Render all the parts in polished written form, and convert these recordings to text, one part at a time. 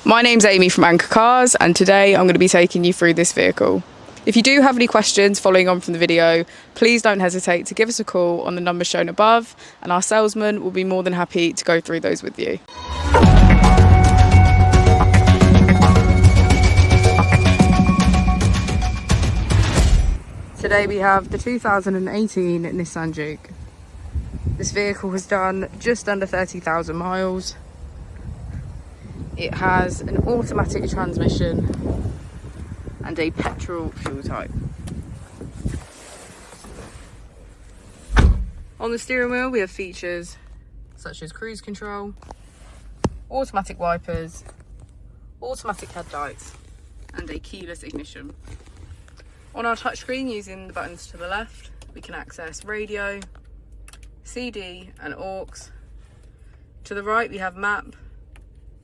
My name's Amy from Anchor Cars, and today I'm going to be taking you through this vehicle. If you do have any questions following on from the video, please don't hesitate to give us a call on the number shown above, and our salesman will be more than happy to go through those with you. Today we have the 2018 Nissan Juke. This vehicle has done just under 30,000 miles. It has an automatic transmission and a petrol fuel type. On the steering wheel we have features such as cruise control, automatic wipers, automatic headlights and a keyless ignition. On our touchscreen, using the buttons to the left, we can access radio, CD and aux. To the right we have map,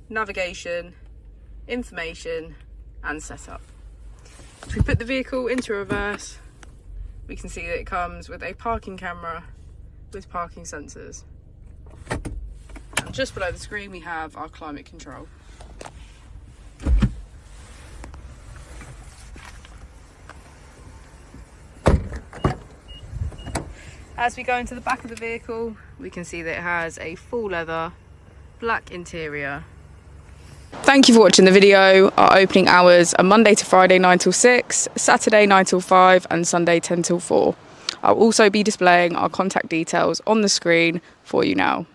navigation, information and setup. If we put the vehicle into reverse, we can see that it comes with a parking camera with parking sensors. And just below the screen we have our climate control. As we go into the back of the vehicle, we can see that it has a full leather, black interior. Thank you for watching the video. Our opening hours are Monday to Friday 9 till 6, Saturday 9 till 5 and Sunday 10 till 4. I'll also be displaying our contact details on the screen for you now.